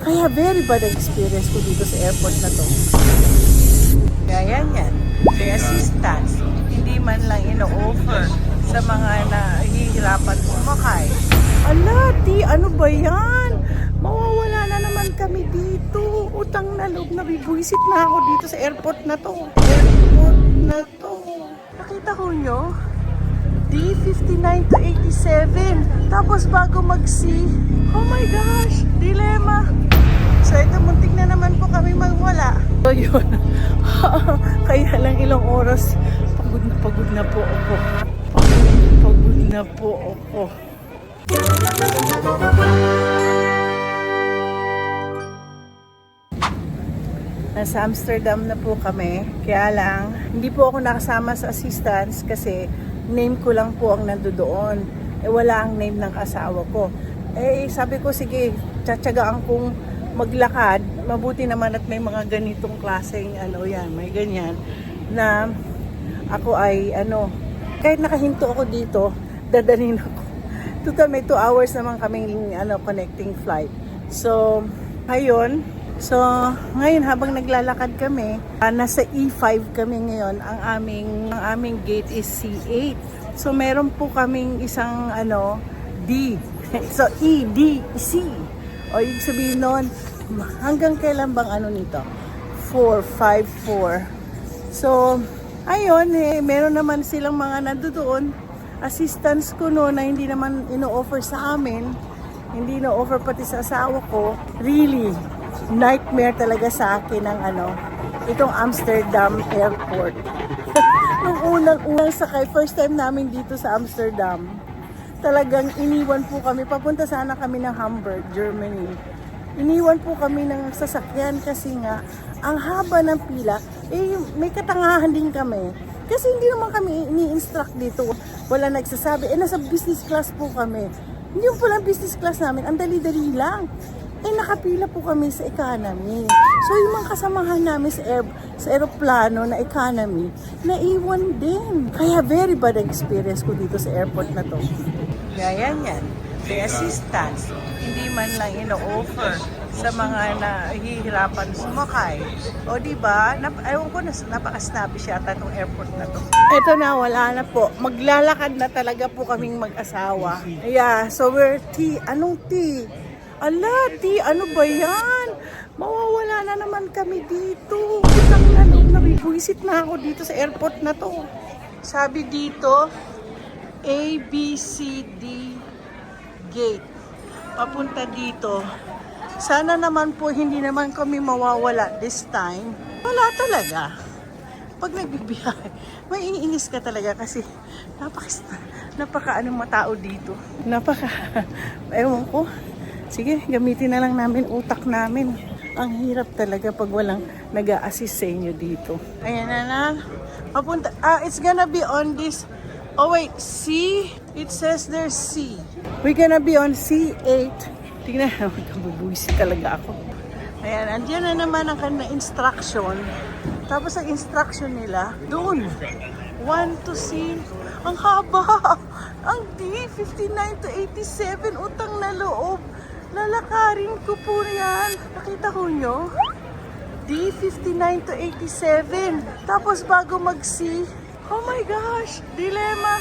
Kaya very bad experience ko dito sa airport na to. Kaya yan. May assistance. Hindi man lang ino-offer sa mga nahihirapan sumakay. Ala, ano ba yan? Mawawala na naman kami dito. Utang na loob, nabibuisit na ako dito sa airport na to. Airport na to. Nakita ko nyo? D59 to 87. Tapos bago mag-C, oh my gosh, dilemma. So ito, muntik na naman po kami magwala. So yun, kaya lang ilang oras, pagod na po ako. Pagod na po ako. Nasa Amsterdam na po kami. Kaya lang, hindi po ako nakasama sa assistance kasi name ko lang po ang nandoon. Wala ang name ng asawa ko. Sabi ko, sige, tsatsagaan kong maglakad. Mabuti naman at may mga ganitong klaseng, may ganyan, na ako ay, kahit nakahinto ako dito, dadalhin ako. Total, may 2 hours naman kaming, connecting flight. So, ngayon habang naglalakad kami, nasa E5 kami ngayon. Ang aming gate is C8. So meron po kaming isang D. So E, D, C. O ibig sabihin nun, hanggang kailan bang nito? 4, 5, 4. So, ayun, meron naman silang mga nandoon. Assistance ko no na hindi naman ino-offer sa amin. Hindi ino-offer pati sa asawa ko. Really, nightmare talaga sa akin ang itong Amsterdam Airport. Nung unang sakay, first time namin dito sa Amsterdam, talagang iniwan po kami. Papunta sana kami ng Hamburg, Germany. Iniwan po kami ng sasakyan kasi nga, ang haba ng pila, may katangahan din kami. Kasi hindi naman kami ini-instruct dito. Wala nagsasabi. Nasa business class po kami. Hindi yung pala business class namin, ang dali-dali lang. Nakapila po kami sa economy. So, yung mga kasamahan namin sa aeroplano na economy, naiwan din. Kaya very bad experience ko dito sa airport na to. Kaya yan. May assistance. Hindi man lang ino-offer sa mga nahihirapan sumakay. O diba? Ewan ko, napaka-snappy siya itong airport na to. Ito na, wala na po. Maglalakad na talaga po kaming mag-asawa. Yeah, so we're T. Anong T? Ala, T, ano ba yan? Mawawala na naman kami dito. Utang na loob, nabibuisit na ako dito sa airport na to. Sabi dito, A, B, C, D gate. Papunta dito. Sana naman po hindi naman kami mawawala this time. Wala talaga. Pag nagbibiyahe, may iniinis ka talaga kasi napaka matao dito. Ewan ko. Sige, gamitin na lang namin utak namin. Ang hirap talaga pag walang nag-a-assist sa inyo dito. Ayan na. Papunta. It's gonna be on this. Oh wait, C? It says there's C. We're gonna be on C8. Tingnan naman, kabubuisit talaga ako. Ayan, andyan na naman ang kanilang instruction. Tapos ang instruction nila, doon. 1 to C. Ang haba. Ang D, 59 to 87. Utang na loob. Lalakarin ko po yan. Nakita ko nyo? D59 to 87. Tapos bago mag-C, oh my gosh, dilemma.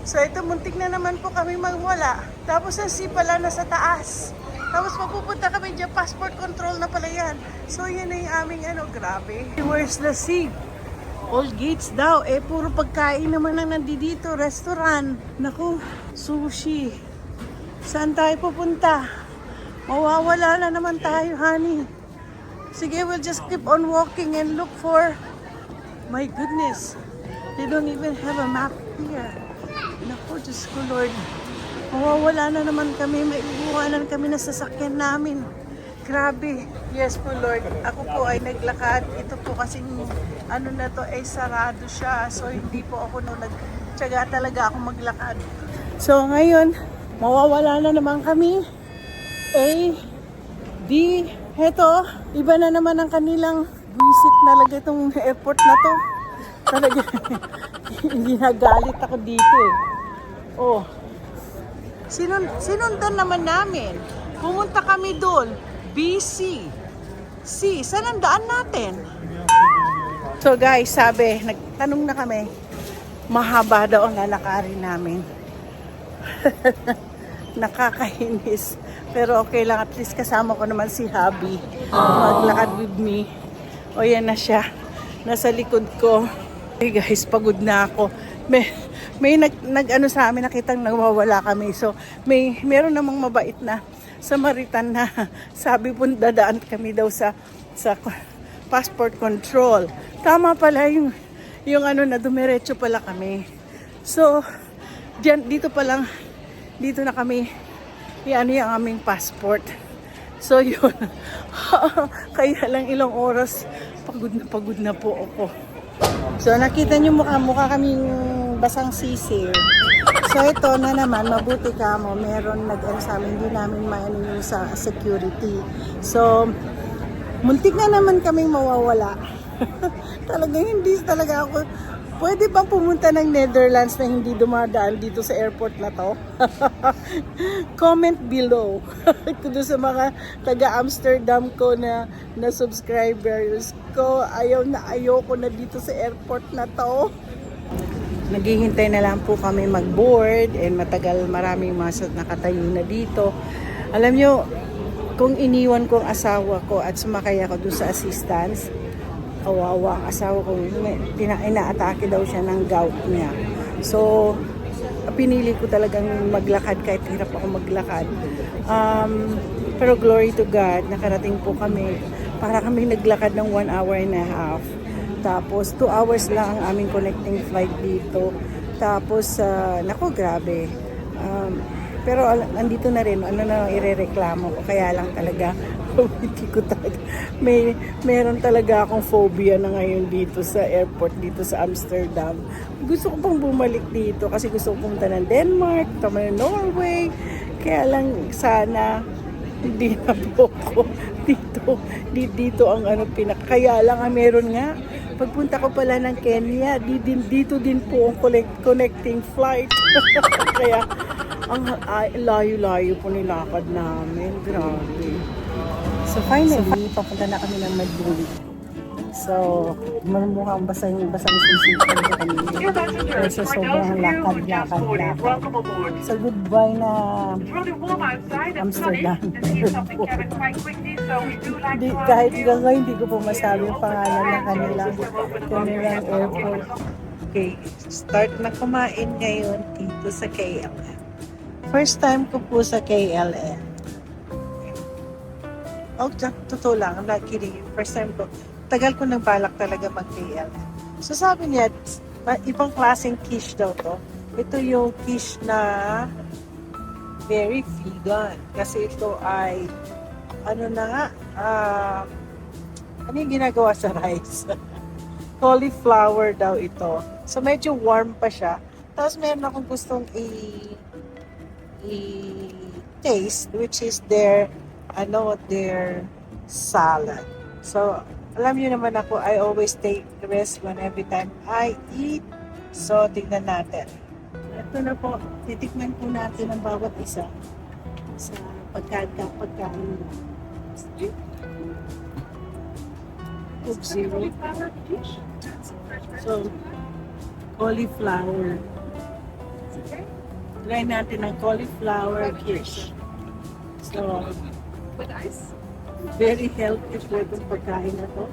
So ito, muntik na naman po kami magwala. Tapos ang C pala nasa taas. Tapos mapupunta kami dyan, passport control na pala yan. So yan na yung aming grabe. Where's the C? All gates daw. Puro pagkain naman ang nandito. Restaurant. Naku, sushi. Saan tayo pupunta? Mawawala na naman tayo, honey. Sige, we'll just keep on walking and look for... My goodness. They don't even have a map here. Naku, Diyos ko, Lord. Mawawala na naman kami. May iiwanan kami na sasakyan namin. Grabe. Yes po, Lord. Ako po ay naglakad. Ito po kasi na to ay sarado siya. So, hindi po ako nagtyaga talaga ako maglakad. So, ngayon, mawawala na naman kami. A, D, heto, iba na naman ang kanilang visit talaga itong airport na to. Talaga, hindi nagalit ako dito eh. Oh, sinundan naman namin. Pumunta kami doon. BC. C, saan ang daan natin? So guys, sabi, nagtanong na kami, mahaba daw ang lalakarin namin. Nakakainis. Pero okay lang, at least kasama ko naman si Habi. Maglakad with me. O yan na siya. Nasa likod ko. Hey guys, pagod na ako. May nag-ano sa amin, nakitang nawawala kami. So, meron namang mabait na Samaritan na sabi po dadaan kami daw sa passport control. Tama pala yung ano na dumiretso pala kami. So, dito na kami yung aming passport. So, yun. Kaya lang ilang oras, pagod na po ako. So, nakita nyo mukha kaming basang sisir. So, ito na naman, mabuti ka mo, meron nag-ano sa amin, hindi namin maano yung sa security. So, muntik na naman kaming mawawala. Hindi talaga ako. Pwede bang pumunta ng Netherlands na hindi dumadaan dito sa airport na to? Comment below. Kudo sa mga taga-Amsterdam ko na subscribers ko, ayaw ko na dito sa airport na to. Naghihintay na lang po kami mag-board and maraming mga nakatayo na dito. Alam nyo, kung iniwan ko ang asawa ko at sumakay ako doon sa assistance, kawawa ang asawa ko, inaatake daw siya ng gout niya. So, pinili ko talagang maglakad kahit hirap ako maglakad. Pero glory to God, nakarating po kami. Para kami naglakad ng 1 hour and a half. Tapos, 2 hours lang ang aming connecting flight dito. Tapos, naku, grabe. Pero andito na rin, ano na irereklamo ko. Kaya lang talaga, hindi ko talaga. Meron talaga akong phobia na ngayon dito sa airport, dito sa Amsterdam. Gusto ko pang bumalik dito kasi gusto ko pumunta ng Denmark, tama ng Norway. Kaya lang sana hindi na po ako dito ang ano kaya lang meron nga. Pagpunta ko pala ng Kenya, dito din po ang connecting flight. Kaya ang layo-layo po nilakad namin. Grabe. So finally, papunta na kami ng Madrid. So, mukhang basang sisig talaga kami. Kasi sobrang lakad. So, goodbye na Amsterdam. Kahit hanggang ngayon, hindi ko po masabi yung pangalan ng kanilang airport. Okay, start na kumain ngayon dito sa KLM. First time ko po sa KLM. Oh, totoo lang, I'm not kidding. First time ko. Tagal ko nang balak talaga mag-KLM. So sabi niya, ibang klaseng quiche daw to. Ito yung quiche na very vegan. Kasi ito ay, ano na nga, ano yung ginagawa sa rice? Cauliflower daw ito. So medyo warm pa siya. Tapos meron akong gustong i-taste, which is their salad. So, alam niyo naman ako, I always take risk every time I eat. So, tignan natin. Ito na po, titikman po natin ang bawat isa sa pagkain. Coke Zero. So, cauliflower. Try natin ang cauliflower quiche. So, with ice. Very healthy po itong pagkain na to.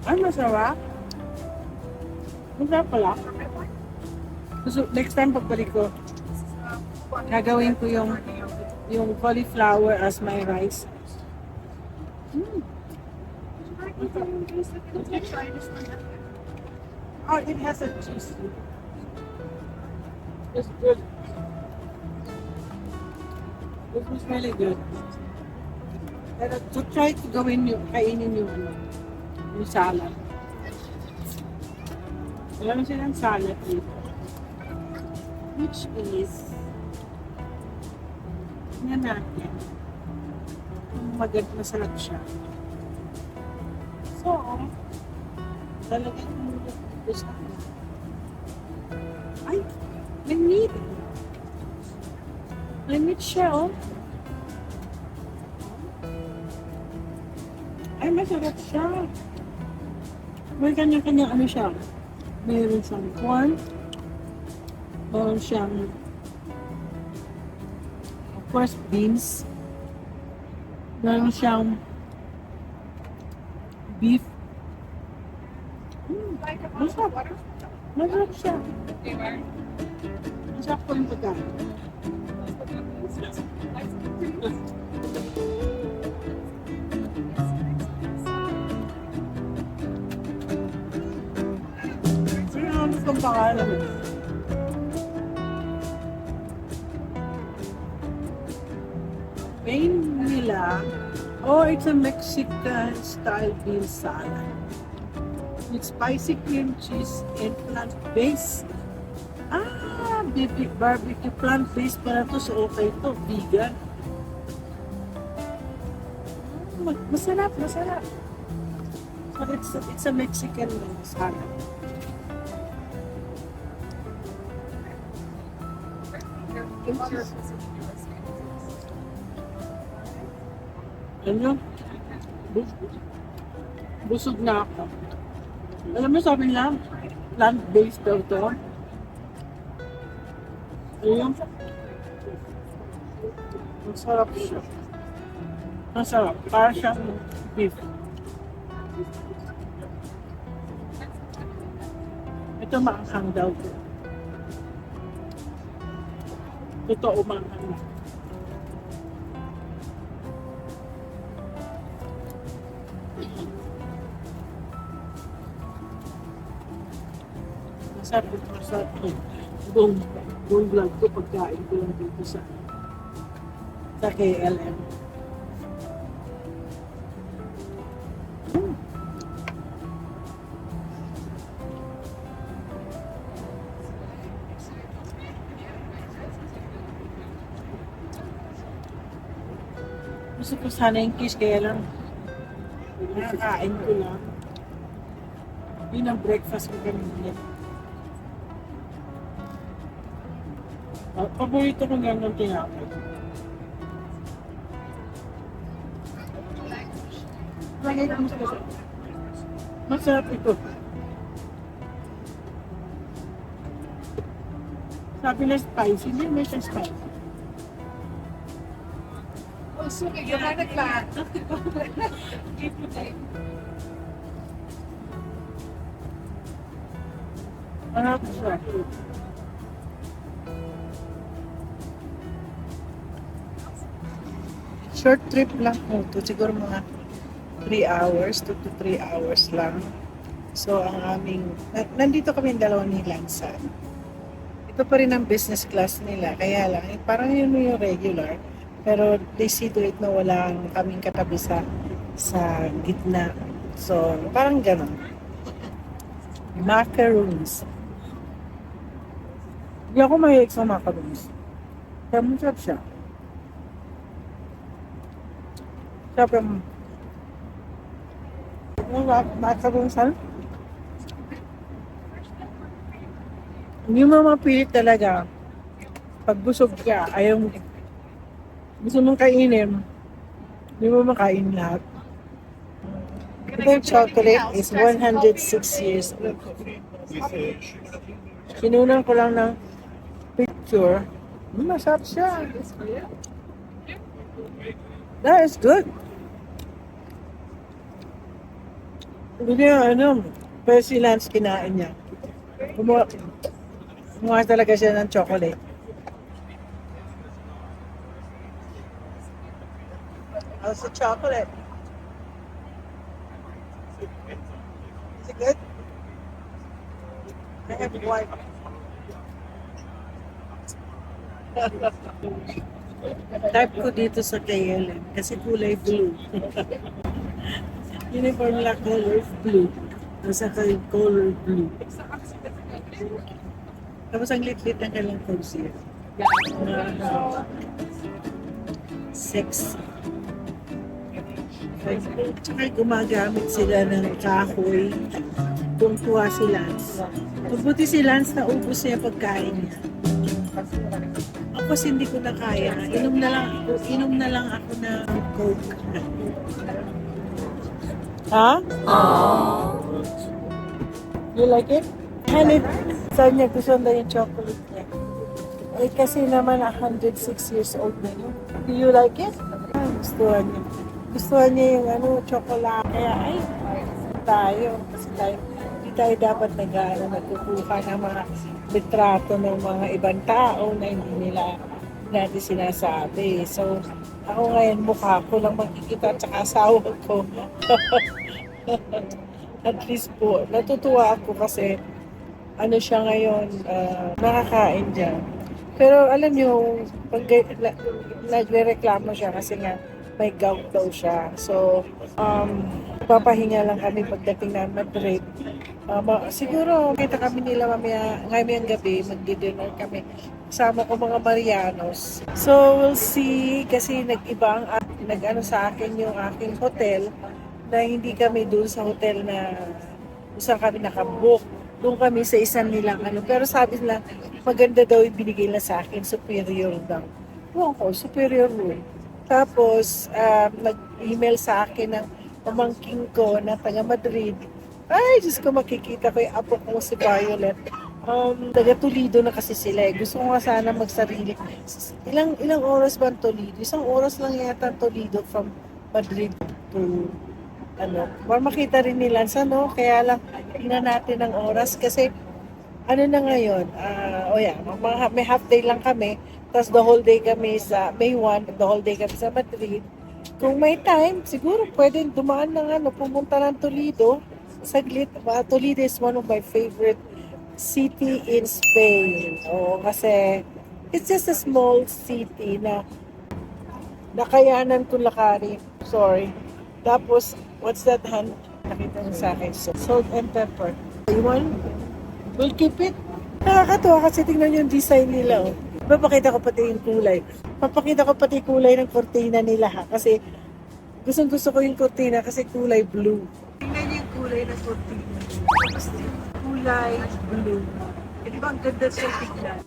Ay, masarap. Masarap pala. So, next time pagbalik ko, gagawin ko yung cauliflower as my rice. Oh, it has a cheese. It's good. It was really good. Pero to try to kainin yung salad. Alam silang salad dito. Which is, tingnan natin. Masarap siya. So, talagang gusto ko. Ay, may meat. May meat siya, oh. Ay, masarap siya. May kanya-kanya ano siya. Meron siyang corn. Meron siyang, of course, beans. Meron siyang beef. Masarap. Masarap siya. Masarap ko yung pagkain. Ano itong pangalan mo? Main nila, oh, it's a Mexican style bean salad with spicy cream cheese and plant-based. Ah, barbecue plant-based pala to, so okay to, vegan. Masarap, masarap. So it's a Mexican salad. Ano? Busog na ako. Alam mo, sabi nila, plant-based daw to. Ayun. Masarap siya. Masarap. Para siyang beef. Ito maanghang daw to. Totoo maanghang. Masarap ito. Buong vlog ko, pagkain ko lang dito sa KLM. Gusto ko sana yung kiss, kaya lang nakakain ko lang. Yun ang breakfast ko kanina. Paborito ko nga ng tinapay. Lagay ko masarap. Masarap ito. Sabi na spicy, hindi may siya spicy. Oh, sorry, you're not a fan. Masarap siya. Short trip lang po ito. Siguro mga 3 hours, 2 to 3 hours lang. So, ang aming, nandito kami dalawa ni Lansan. Ito pa rin ang business class nila. Kaya lang, parang yun yung regular. Pero they see to it na wala kaming katabi sa gitna. So, parang gano'n. Macaroons. Hindi ako mahilig sa macaroons. Kaya masarap siya. Sarap yung macaroons. Hindi mo mapilit talaga. Pag busog ka, ayaw gusto mong kainin, hindi mo makain lahat. Ito chocolate is 106 years old. Kinunan ko lang ng picture. Masarap siya. That is good. Hindi na, pero si Lance kinain niya. Kumuha talaga siya ng chocolate. How's the chocolate? Is it good? I have one. Type ko dito sa KLM kasi kulay blue. Uniform nila color blue. Nasa color blue. Tapos ang lit-lit ng kanilang concierge. Sexy. Tsaka gumagamit sila ng kahoy. Tungkuha si Lance. Mabuti si Lance na ubos niya pagkain niya. Ako kasi hindi ko na kaya. Inom na lang ako ng Coke. Ha? You like it? Honey, sabi niya gusto na yung chocolate niya. Eh kasi naman 106 years old na yun. Do you like it? Gustuhan niya. Gustuhan niya yung chocolate. Kaya ay, tayo. Kasi tayo, hindi tayo dapat nagkukuha ng mga litrato ng mga ibang tao na hindi nila natin sinasabi. So, ako ngayon mukha ko lang makikita at saka asawa ko. At least po, natutuwa ako kasi siya ngayon, nakakain dyan. Pero alam niyo, pag nagre-reklamo siya kasi nga may gout daw siya. So, papahinga lang kami pagdating ng Madrid. Siguro, kita kami nila ngayon gabi, magdi-dinner kami. Kasama ko mga Marianos. So, we'll see kasi nag-iba nag-ano sa akin yung aking hotel na hindi kami doon sa hotel na saan kami nakabook. Doon kami sa isang nilang Pero sabi nila, maganda daw yung binigay na sa akin, superior daw. Ewan ko, superior room. Tapos, nag-email sa akin ng pamangking ko na taga Madrid. Ay, Diyos ko, makikita ko yung apo ko si Violet. Taga Toledo na kasi sila eh. Gusto ko nga sana magsarili. Ilang oras ba ang Toledo? Isang oras lang yata ang Toledo from Madrid to para makita rin nila kaya lang tingnan natin ang oras kasi na ngayon, may half day lang kami, tapos the whole day kami sa May 1, the whole day kami sa Madrid. Kung may time, siguro pwede dumaan ng pumunta ng Toledo, saglit. Toledo is one of my favorite city in Spain. Kasi it's just a small city na nakayanan kong lakarin. Sorry. Tapos, what's that hand? Nakita mo sa akin. Salt and pepper. You want? We'll keep it. Nakakatuwa kasi tingnan yung design nila. Papakita ko pati yung kulay. Papakita ko pati yung kulay ng kortina nila ha. Kasi gusto ko yung kortina kasi kulay blue. Tingnan yung kulay ng kortina. Tapos kulay blue. Di ba ang ganda siya tignan?